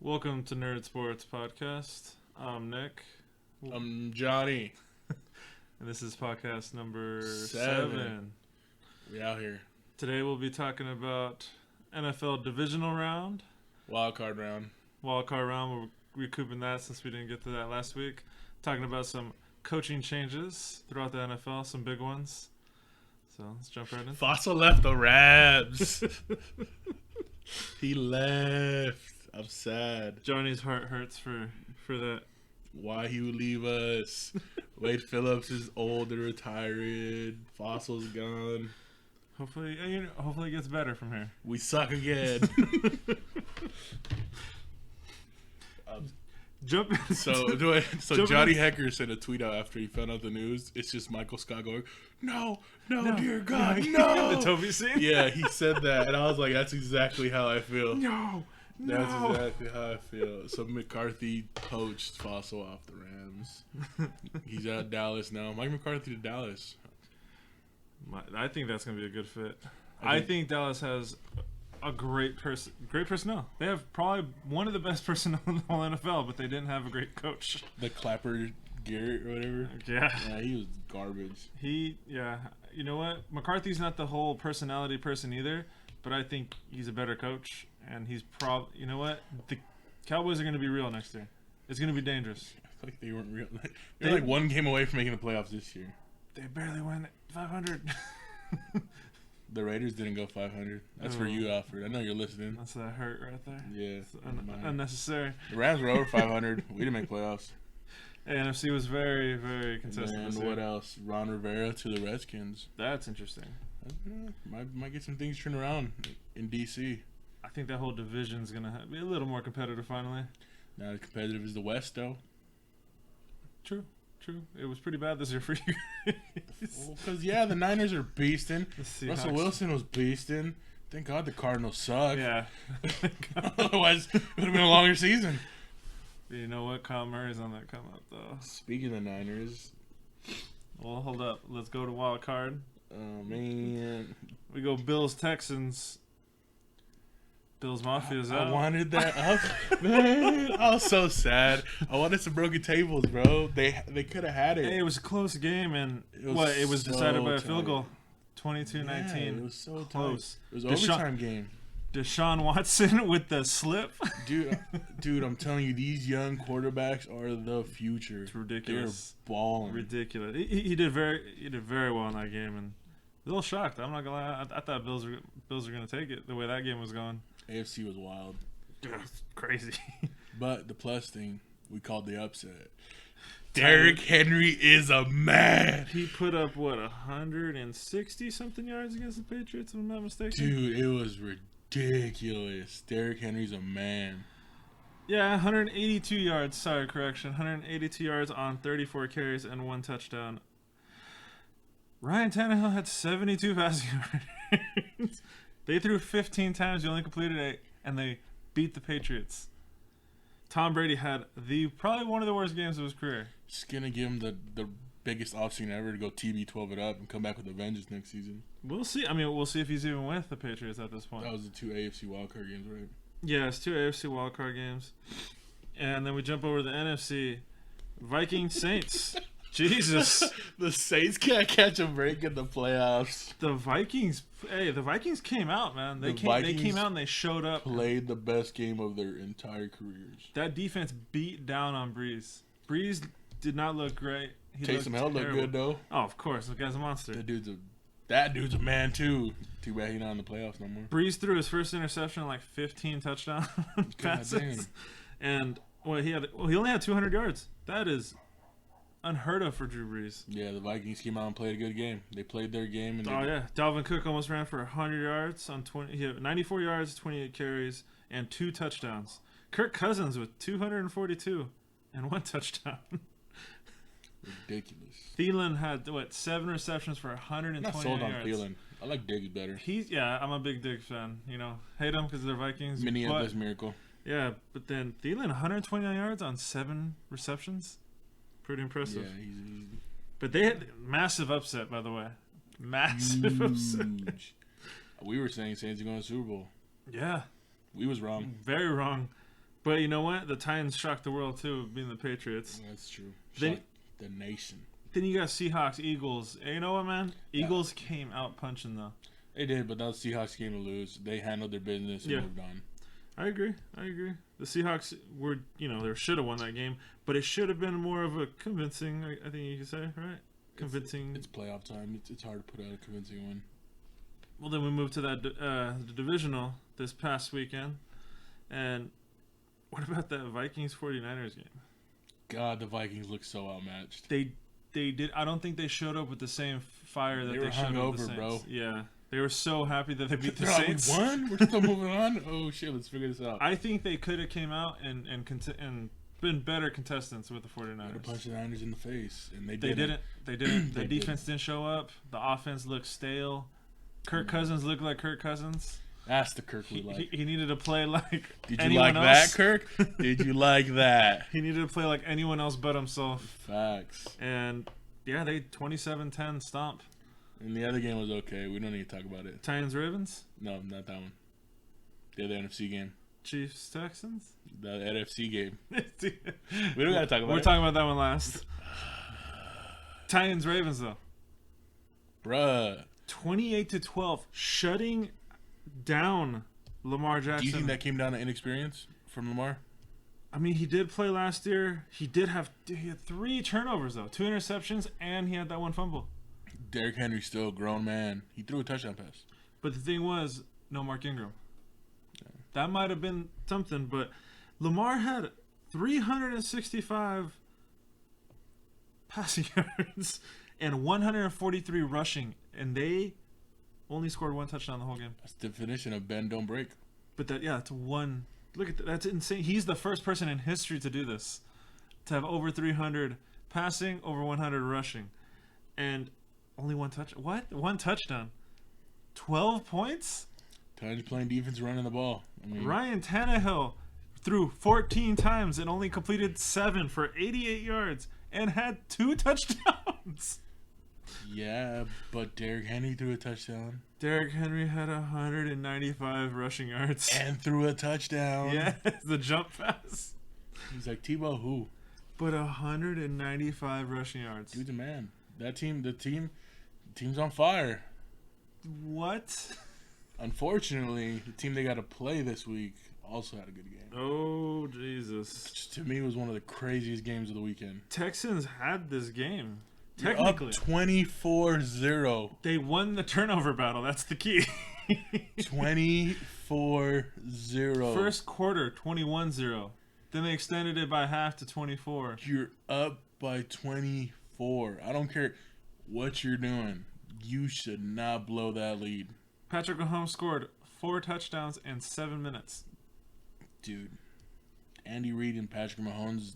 Welcome to Nerdsports podcast. I'm Nick. I'm Johnny. And this is podcast number 7. We out here. Today we'll be talking about NFL Divisional Round. Wild card round. We're recouping that since we didn't get to that last week. Talking about some coaching changes throughout the NFL, some big ones. So let's jump right in. Fossil left the Rams. He left. I'm sad. Johnny's heart hurts for that. Why he would leave us. Wade Phillips is old and retired. Fossil's gone. Hopefully it gets better from here. We suck again. Johnny Hecker sent a tweet out after he found out the news. It's just Michael Scott going, no, dear God, no. The Toby scene? Yeah, he said that, and I was like, that's exactly how I feel. No. That's exactly how I feel. So McCarthy poached Fossil off the Rams. He's at Dallas now. Mike McCarthy to Dallas. I think that's going to be a good fit. I think Dallas has a great personnel. They have probably one of the best personnel in the whole NFL, but they didn't have a great coach. The Clapper Garrett or whatever. Yeah, he was garbage. You know what? McCarthy's not the whole personality person either, but I think he's a better coach, and he's you know what? The Cowboys are going to be real next year. It's going to be dangerous. I feel like they weren't real. They're like one game away from making the playoffs this year. They barely went 500. The Raiders didn't go 500. That's for you, Alfred. I know you're listening. That's that hurt right there. Yeah. Unnecessary. The Rams were over 500. We didn't make playoffs. NFC was very, very consistent. And what else? Ron Rivera to the Redskins. That's interesting. Might get some things turned around in D.C. I think that whole division's going to be a little more competitive finally. Not as competitive as the West, though. True. It was pretty bad this year for you. Because, the Niners are beasting. Russell Wilson was beasting. Thank God the Cardinals suck. Yeah. Otherwise, it would have been a longer season. But you know what? Kyle Murray's on that come up, though. Speaking of Niners. Well, hold up. Let's go to wild card. Oh, man. We go Bills-Texans. Bills Mafia's out. I wanted that. Man, I was so sad. I wanted some broken tables, bro. They could have had it. Hey, it was a close game, and it was decided by a field goal. 22-19. Yeah, it was so close. Tight. It was overtime game. Deshaun Watson with the slip. Dude, I'm telling you, these young quarterbacks are the future. It's ridiculous. They're balling. Ridiculous. He did very well in that game, and a little shocked. I'm not gonna lie. I thought Bills were gonna take it the way that game was going. AFC was wild. Dude, it's crazy. But the plus thing, we called the upset. Derrick Henry is a man. He put up, 160-something yards against the Patriots, if I'm not mistaken? Dude, it was ridiculous. Derrick Henry's a man. Yeah, 182 yards. Sorry, correction. 182 yards on 34 carries and 1 touchdown. Ryan Tannehill had 72 passing yards. They threw 15 times. They only completed 8, and they beat the Patriots. Tom Brady had probably one of the worst games of his career. Just gonna give him the biggest offseason ever to go TB12 it up and come back with a vengeance next season. We'll see. I mean, we'll see if he's even with the Patriots at this point. That was the 2 AFC wildcard games, right? Yeah, it's 2 AFC wildcard games. And then we jump over to the NFC. Vikings Saints. Jesus. The Saints can't catch a break in the playoffs. The Vikings came out, man. They came out and they showed up. Played the best game of their entire carews. That defense beat down on Breeze. Breeze did not look great. Taysom Hill looked good, though. Oh, of course. The guy's a monster. That dude's a man, too. Too bad he's not in the playoffs no more. Breeze threw his first interception in 15 touchdown passes. And he only had 200 yards. That is unheard of for Drew Brees. Yeah, the Vikings came out and played a good game. They played their game. And Dalvin Cook almost ran for 100 yards on 20. He had 94 yards, 28 carries, and 2 touchdowns. Kirk Cousins with 242 and 1 touchdown. Ridiculous. Thielen had 7 receptions for 120 yards. I'm not sold on Thielen. I like Diggs better. I'm a big Diggs fan. Hate him because they're Vikings. Minneapolis Miracle. Yeah, but then Thielen 129 yards on 7 receptions. Pretty impressive. Yeah, he's But they had massive upset, by the way. Massive upset. We were saying Saints are going to the Super Bowl. Yeah. We was wrong. Very wrong. But you know what? The Titans shocked the world too, being the Patriots. That's true. Then, the nation. Then you got Seahawks, Eagles. And you know what, man? Eagles came out punching though. They did, but that was Seahawks game to lose. They handled their business and moved on. I agree. The Seahawks were, they should have won that game, but it should have been more of a convincing, I think you could say, right? Convincing. It's playoff time. It's hard to put out a convincing win. Well, then we moved to that the divisional this past weekend. And what about that Vikings-49ers game? God, the Vikings look so outmatched. They did. I don't think they showed up with the same fire that they showed up with the Saints. Bro. Yeah. They were so happy that they beat the Saints. We won? We're still moving on? Oh, shit. Let's figure this out. I think they could have came out and been better contestants with the 49ers. They punched the Niners in the face, and they didn't. The defense didn't show up. The offense looked stale. Kirk Cousins looked like Kirk Cousins. That's the Kirk we like. He needed to play like Did you like that, Kirk? Did you like that? He needed to play like anyone else but himself. Facts. And, yeah, they 27-10 stomp. And the other game was okay. We don't need to talk about it. Titans-Ravens? No, not that one. The other NFC game. Chiefs-Texans? The NFC game. We don't got to talk about it. We're talking about that one last. Titans-Ravens, though. Bruh. 28-12, shutting down Lamar Jackson. Do you think that came down to inexperience from Lamar? I mean, he did play last year. He had 3 turnovers, though. 2 interceptions, and he had that one fumble. Derrick Henry's still a grown man. He threw a touchdown pass. But the thing was, no Mark Ingram. Yeah. That might have been something, but Lamar had 365 passing yards and 143 rushing, and they only scored 1 touchdown the whole game. That's the definition of bend, don't break. But that's one. Look at that. That's insane. He's the first person in history to do this, to have over 300 passing, over 100 rushing, and only 1 touch. What? 1 touchdown. 12 points? Titans playing defense, running the ball. Ryan Tannehill threw 14 times and only completed 7 for 88 yards and had 2 touchdowns. Yeah, but Derrick Henry threw a touchdown. Derrick Henry had 195 rushing yards. And threw a touchdown. Yeah, the jump pass. He's like, Tebow who? But 195 rushing yards. Dude's a man. The team's on fire. What? Unfortunately, the team they got to play this week also had a good game. Oh, Jesus. Which to me was one of the craziest games of the weekend. Texans had this game. Technically. Up 24-0. They won the turnover battle. That's the key. 24-0. First quarter, 21-0. Then they extended it by half to 24. You're up by 24. I don't care what you're doing. You should not blow that lead. Patrick Mahomes scored 4 touchdowns in 7 minutes. Dude. Andy Reid and Patrick Mahomes.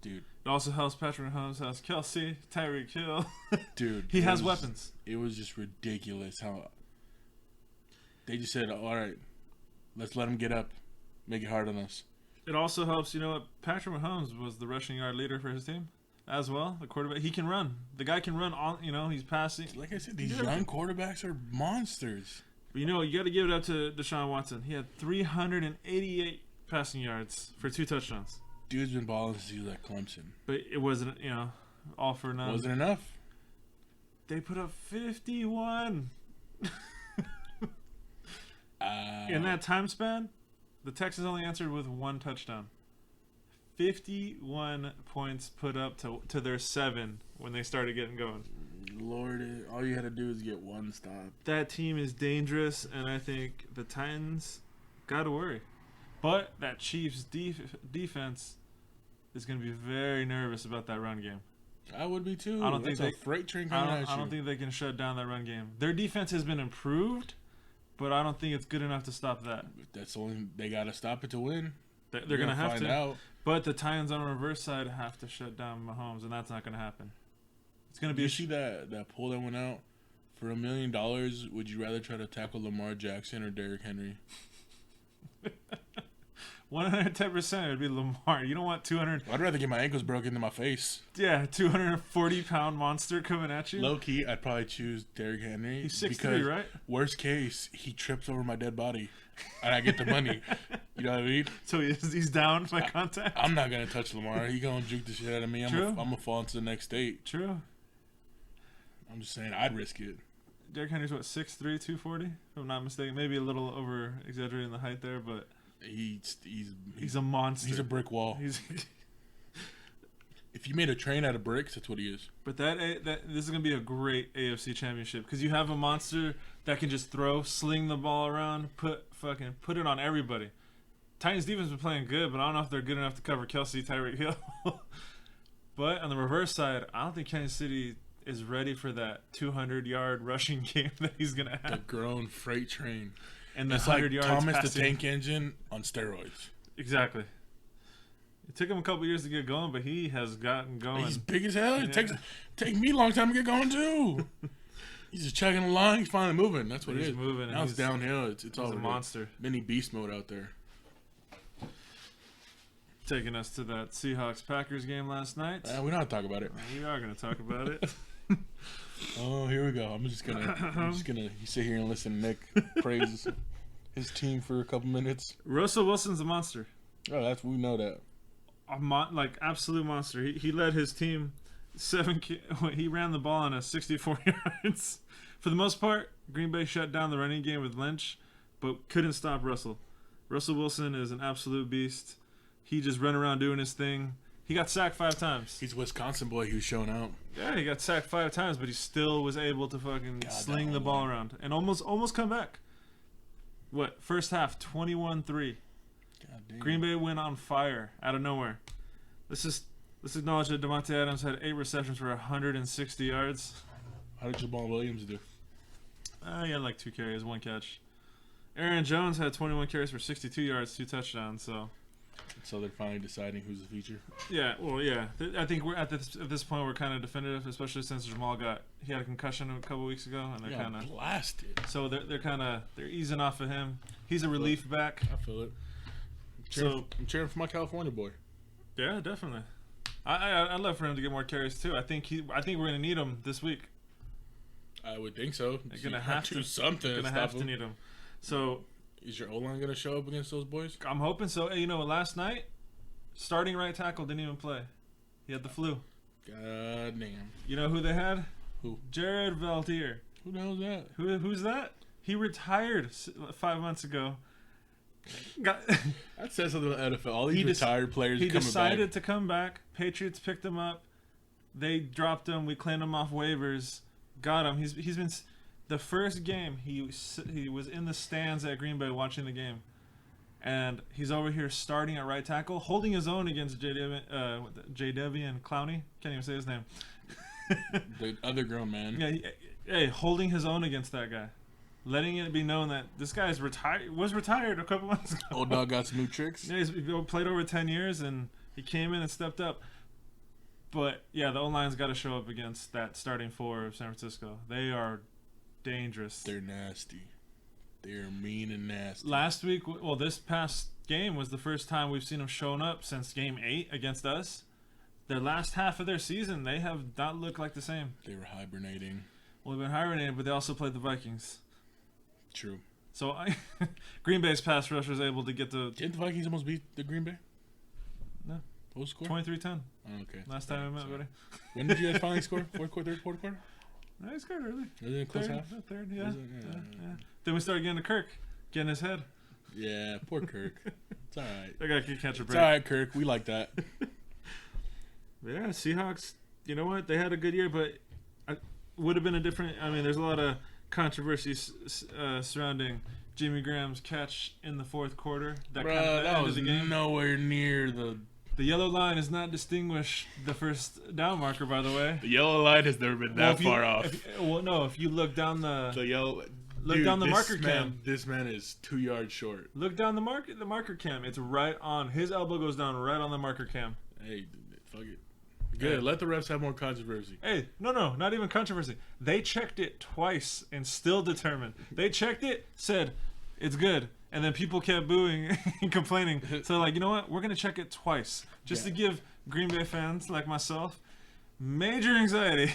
Dude. It also helps Patrick Mahomes has Kelsey, Tyreek Hill. Dude. He has weapons. It was just ridiculous how they just said, all right, let's let him get up. Make it hard on us. It also helps, Patrick Mahomes was the rushing yard leader for his team as well. The quarterback, he can run. The guy can run all, he's passing. Like I said, these young quarterbacks are monsters. But you got to give it up to Deshaun Watson. He had 388 passing yards for 2 touchdowns. Dude's been balling since he was at Clemson. But it wasn't, all for none. Wasn't enough. They put up 51. In that time span, the Texans only answered with 1 touchdown. 51 points put up to their 7 when they started getting going. Lord, all you had to do is get 1 stop. That team is dangerous, and I think the Titans got to worry. But that Chiefs defense is going to be very nervous about that run game. I would be too. I don't think a freight train coming at you. I don't think they can shut down that run game. Their defense has been improved, but I don't think it's good enough to stop that. That's only they got to stop it to win. They're going to have to. Out. But the Titans on the reverse side have to shut down Mahomes, and that's not going to happen. It's going to be. You see that poll that went out? For $1 million, would you rather try to tackle Lamar Jackson or Derrick Henry? 110% would be Lamar. You don't want 200. I'd rather get my ankles broken than my face. Yeah, 240-pound monster coming at you. Low key, I'd probably choose Derrick Henry. He's 6'3", right? Worst case, he trips over my dead body. and I get the money. You know what I mean? So he's down by contact. I'm not gonna touch Lamar. He gonna juke the shit out of me. I'm gonna fall into the next state. True. I'm just saying, I'd risk it. Derrick Henry's what, 6'3", 240? If I'm not mistaken. Maybe a little over exaggerating the height there, but he's a monster. He's a brick wall. If you made a train out of bricks, that's what he is. But this is gonna be a great AFC Championship because you have a monster that can just sling the ball around, put it on everybody. Titans defense been playing good, but I don't know if they're good enough to cover Kelsey, Tyreek Hill. But on the reverse side, I don't think Kansas City is ready for that 200-yard rushing game that he's gonna have. The grown freight train, and the it's 100 like yards Thomas passing. the Tank Engine on steroids. Exactly. It took him a couple years to get going, but he has gotten going. He's big as hell. It takes me a long time to get going too. He's just chugging along. He's finally moving. That's what it is. He's moving. Now it's downhill. It's all a monster. Mini beast mode out there. Taking us to that Seahawks-Packers game last night. We don't have to talk about it. We are going to talk about it. Oh, here we go. I'm just gonna sit here and listen to Nick praise his team for a couple minutes. Russell Wilson's a monster. Oh, we know that. Absolute monster. He led his team he ran the ball on 64 yards. For the most part, Green Bay shut down the running game with Lynch, but couldn't stop Russell. Russell Wilson is an absolute beast. He just ran around doing his thing. He got sacked 5 times. He's a Wisconsin boy who's shown out. Yeah, he got sacked 5 times, but he still was able to sling the ball around and almost come back. First half, 21-3. Green Bay went on fire out of nowhere. Let's acknowledge that Devontae Adams had 8 receptions for 160 yards. How did Jamal Williams do? He had 2 carries, 1 catch. Aaron Jones had 21 carries for 62 yards, 2 touchdowns. So they're finally deciding who's the feature. Yeah, well, yeah. I think we're at this point we're kind of definitive, especially since Jamal he had a concussion a couple weeks ago, and they're kind of blasted. So they're easing off of him. He's a relief back. I feel it. I'm cheering for my California boy. Yeah, definitely. I'd love for him to get more carries too. I think we're gonna need him this week. I would think so. They're gonna have to do something. Gonna have to need him. So is your O-line gonna show up against those boys? I'm hoping so. Hey, last night, starting right tackle didn't even play. He had the flu. God damn. You know who they had? Who? Jared Valtier. Who the hell's that? Who's that? He retired 5 months ago. That says something about NFL. All these retired players coming back. He decided to come back. Patriots picked him up. They dropped him. We claimed him off waivers. Got him. He's been the first game. He was in the stands at Green Bay watching the game, and he's over here starting at right tackle, holding his own against Jadeveon Clowney. Can't even say his name. The other grown man. Yeah, holding his own against that guy. Letting it be known that this guy was retired a couple months ago. Old dog got some new tricks. Yeah, he's played over 10 years, and he came in and stepped up. But, yeah, the O-line's got to show up against that starting 4 of San Francisco. They are dangerous. They're nasty. They're mean and nasty. Last week, this past game was the first time we've seen them showing up since Game 8 against us. Their last half of their season, they have not looked like the same. They were hibernating. Well, they've been hibernating, but they also played the Vikings. True. So Green Bay's pass rush was able to get the... Didn't the Vikings almost beat the Green Bay? No. What was the score? 23-10. Oh, okay. Last time we met, buddy. When did you guys finally score? Fourth quarter? No, he scored early. Was it a close half? Third, yeah. Then we started getting to Kirk, getting his head. Yeah, poor Kirk. It's all right. That guy can catch a break. It's all right, Kirk. We like that. Yeah, Seahawks, you know what? They had a good year, but would have been a different... I mean, there's a lot of controversy surrounding Jimmy Graham's catch in the fourth quarter. That was the game. Nowhere near the... The yellow line does not distinguish the first down marker, by the way. The yellow line has never been that far off. If you look down the yellow... Look down the marker cam. This man is 2 yards short. Look down the marker cam. It's right on. His elbow goes down right on the marker cam. Hey, fuck it. Good. Hey. Let the refs have more controversy. Hey, no, not even controversy. They checked it twice and still determined. They checked it, said it's good, and then people kept booing and complaining. So you know what? We're gonna check it twice just to give Green Bay fans like myself major anxiety.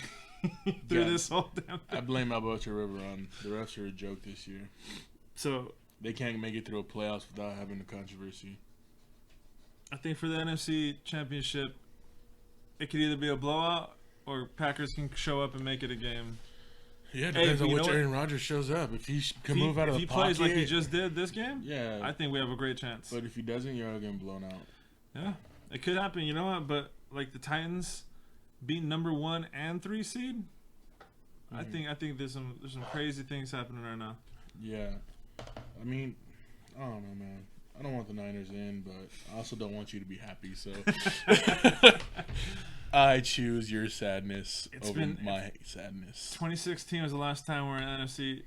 Through this whole damn thing. I blame Alberto River on the refs are a joke this year. So They can't make it through a playoffs without having a controversy. I think for the NFC Championship, it could either be a blowout or Packers can show up and make it a game. Yeah, it depends on which Aaron Rodgers shows up. If he can move out of the pocket. If he plays like he just did this game, yeah, I think we have a great chance. But if he doesn't, you're all getting blown out. Yeah, it could happen. You know what? But like the Titans being number 1 and 3 seed, I think there's some crazy things happening right now. Yeah, I mean, I don't know, man. I don't want the Niners in, but I also don't want you to be happy. So I choose your sadness over my sadness. 2016 was the last time we're in NFC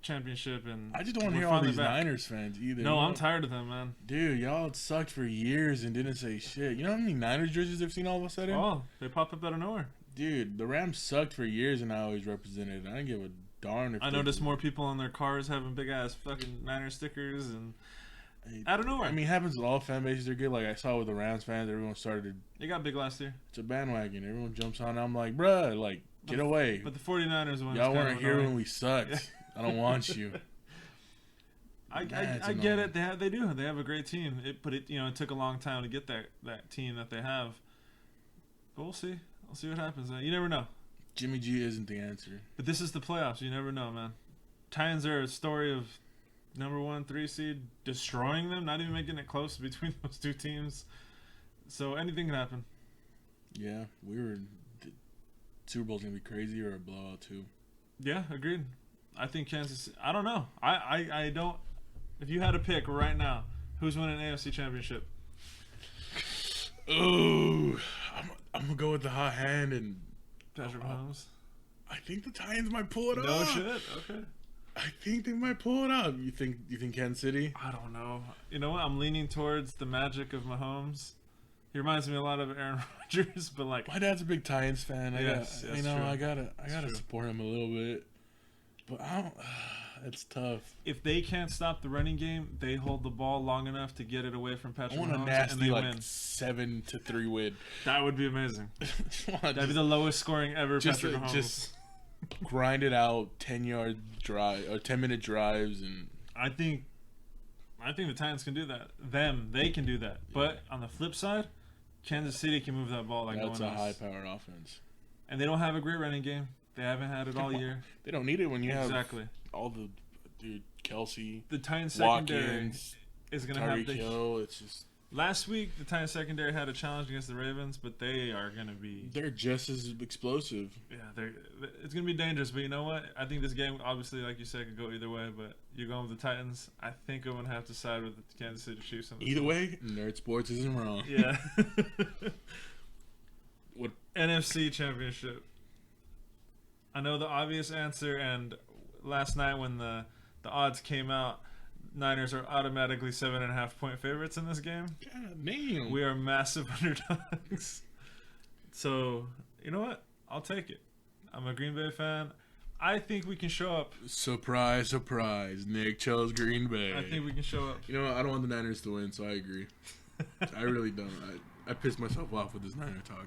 Championship, and I just don't want to hear all these Niners fans either. No, I'm tired of them, man. Dude, y'all sucked for years and didn't say shit. You know how many Niners jerseys I've seen all of a sudden? Oh, they pop up out of nowhere. Dude, the Rams sucked for years, and I always represented it. I didn't give a darn if I noticed more people on their cars having big ass fucking Niners stickers and. I don't know. I mean, it happens with all fan bases. They're good. Like I saw with the Rams fans, everyone started. It got big last year. It's a bandwagon. Everyone jumps on. I'm like, bruh, like get away. But the 49ers won. Y'all weren't here when we sucked. I don't want you. I get it. They do. They have a great team. It took a long time to get that team that they have. But we'll see. We'll see what happens. You never know. Jimmy G isn't the answer. But this is the playoffs. You never know, man. Titans are a story of number 1, 3 seed destroying them, not even making it close between those two teams. So anything can happen. Yeah, the Super Bowl's gonna be crazy or a blowout too. Yeah, agreed. I think Kansas. I don't know. I don't. If you had to pick right now, who's winning an AFC Championship? Ooh, I'm gonna go with the hot hand and Patrick Mahomes. I think the Titans might pull it off. No shit. Okay. I think they might pull it out. You think Kansas City? I don't know. You know what? I'm leaning towards the magic of Mahomes. He reminds me a lot of Aaron Rodgers, but like my dad's a big Titans fan. I gotta true. support him a little bit. But I don't. It's tough. If they can't stop the running game, they hold the ball long enough to get it away from Patrick Mahomes, I want a nasty and they win. 7-3 win. That would be amazing. That'd be the lowest scoring ever. Patrick Mahomes. Just grind it out, 10-yard drive or 10-minute drives, and I think the Titans can do that. They can do that. Yeah. But on the flip side, Kansas City can move that ball like no one else. That's a high-powered offense, and they don't have a great running game. They haven't had it all year. They don't need it when you have all the Kelsey. The Titans secondary Watkins, is going to have the Hill. It's just last week the Titans secondary had a challenge against the Ravens, but they are going to be. They're just as explosive. Yeah, it's going to be dangerous. But you know what? I think this game, obviously, like you said, could go either way. But you're going with the Titans. I think I'm going to have to side with the Kansas City Chiefs. Either way, Nerdsports isn't wrong. Yeah. What NFC Championship? I know the obvious answer, and last night when the odds came out, Niners are automatically 7.5-point favorites in this game. God damn. We are massive underdogs. So, you know what? I'll take it. I'm a Green Bay fan. I think we can show up. Surprise, surprise. Nick chose Green Bay. I think we can show up. You know what? I don't want the Niners to win, so I agree. I really don't. I pissed myself off with this Niner talk.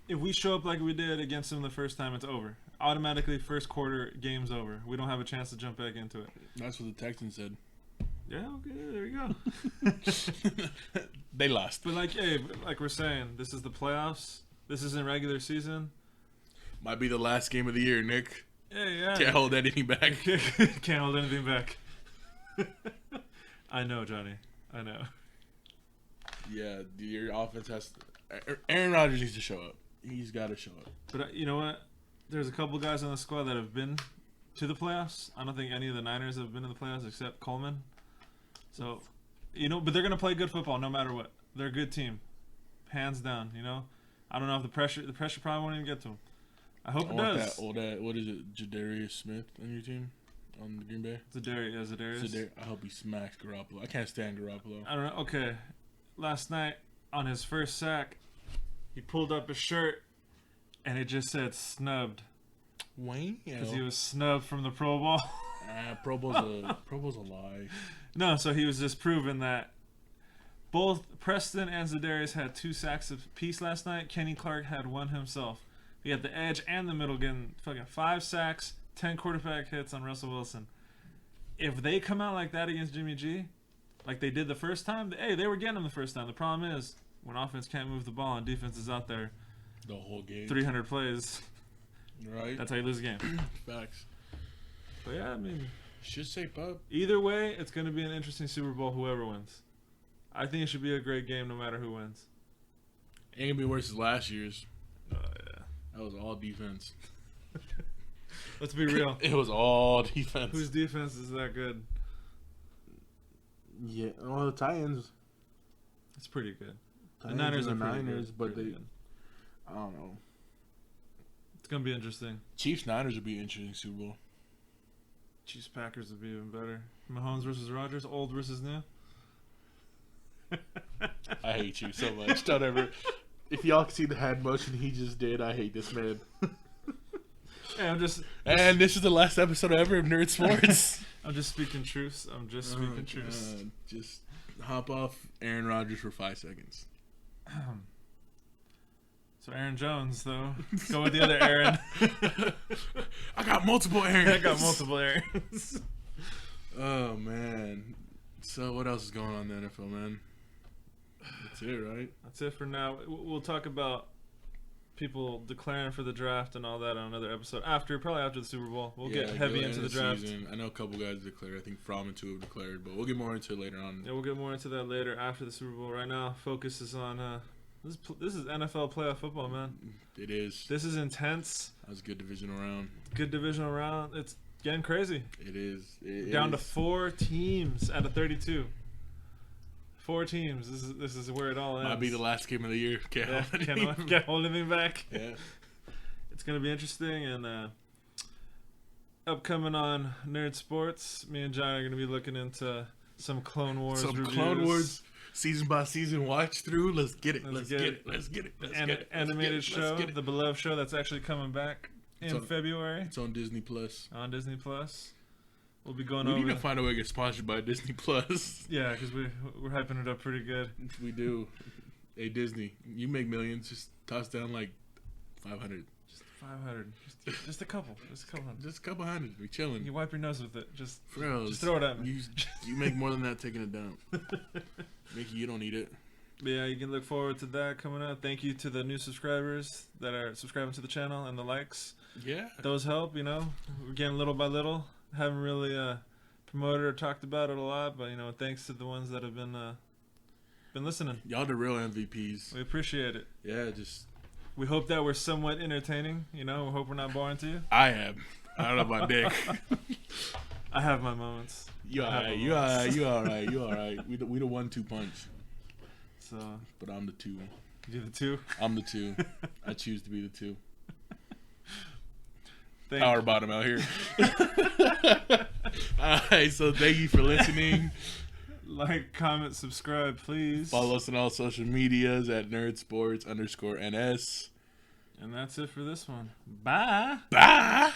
If we show up like we did against them the first time, it's over. Automatically, first quarter, game's over. We don't have a chance to jump back into it. That's what the Texans said. Yeah, okay, there you go. They lost. But like we're saying, this is the playoffs. This isn't regular season. Might be the last game of the year, Nick. Yeah. Can't hold anything back. Can't hold anything back. I know, Johnny. I know. Yeah, your offense has to... Aaron Rodgers needs to show up. He's got to show up. But you know what? There's a couple guys on the squad that have been to the playoffs. I don't think any of the Niners have been to the playoffs except Coleman. So, but they're going to play good football no matter what. They're a good team. Hands down, I don't know if the pressure probably won't even get to them. I hope it does. What is it, Jadarius Smith on your team? On the Green Bay? Zadarius. I hope he smacks Garoppolo. I can't stand Garoppolo. I don't know. Okay. Last night, on his first sack, he pulled up his shirt, and it just said snubbed. Wayne? Because he was snubbed from the Pro Bowl. Pro Bowl's a lie. No, so he was just proving that both Preston and Zadarius had 2 sacks apiece last night. Kenny Clark had 1 himself. He had the edge and the middle getting fucking 5 sacks, 10 quarterback hits on Russell Wilson. if they come out like that against Jimmy G, like they did the first time, hey, they were getting him the first time. The problem is when offense can't move the ball and defense is out there the whole game, 300 plays. Right. That's how you lose a game. Facts. But yeah, I mean, should shape up. Either way, it's going to be an interesting Super Bowl. Whoever wins, I think it should be a great game no matter who wins. Ain't gonna be worse than last year's. Oh yeah, that was all defense. Let's be real. It was all defense. Whose defense is that good? Yeah, well, the Titans. It's pretty good. Titans the Niners and are the pretty Niners, good. but Pretty they. good. I don't know. It's gonna be interesting. Chiefs Niners would be an interesting Super Bowl. Chiefs Packers would be even better. Mahomes versus Rodgers, old versus new. I hate you so much. Don't ever. If y'all can see the hand motion he just did, I hate this man. Hey, and this is the last episode ever of Nerdsports. I'm just speaking truths. I'm just speaking truths. Just hop off Aaron Rodgers for 5 seconds. So Aaron Jones, though. Go with the other Aaron. I got multiple Aarons. I got multiple Aarons. Oh, man. So what else is going on in the NFL, man? That's it, right? That's it for now. We'll talk about people declaring for the draft and all that on another episode. Probably after the Super Bowl. We'll get heavy into the draft. Season. I know a couple guys declared. I think Fromm and 2 have declared, but we'll get more into it later on. Yeah, we'll get more into that later after the Super Bowl. Right now, focus is on... This is NFL playoff football, man. It is. This is intense. That was a good divisional round. Good divisional round. It's getting crazy. It is. Down to 4 teams out of 32. 4 teams. This is where it all ends. Might be the last game of the year. Can't hold anything back. Yeah. It's gonna be interesting, and upcoming on Nerdsports, me and John are gonna be looking into some Clone Wars reviews. Clone Wars season by season watch through. Let's get it. Let's get it. Animated show, the beloved show that's actually coming back in February. It's on Disney Plus. On Disney Plus. We'll be going We need to find a way to get sponsored by Disney Plus. Yeah, because we're hyping it up pretty good. We do. Hey, Disney, you make millions. Just toss down like 500. Just 500. Just a couple. Just a couple hundred. We chilling. You wipe your nose with it. Just throw it at me. You make more than that taking it down. Mickey, you don't need it. But yeah, you can look forward to that coming up. Thank you to the new subscribers that are subscribing to the channel and the likes. Yeah. Those help, We're getting little by little. Haven't really promoted or talked about it a lot, but, thanks to the ones that have been listening. Y'all the real MVPs. We appreciate it. Yeah, we hope that we're somewhat entertaining, We hope we're not boring to you. I am. I don't know about Dick. I have my moments. You alright. You alright. We the 1-2 punch. So, but I'm the 2. You're the 2? I'm the 2. I choose to be the 2. Power bottom out here. Alright, so thank you for listening. Like, comment, subscribe, please. Follow us on all social medias at Nerdsports_NS. And that's it for this one. Bye. Bye.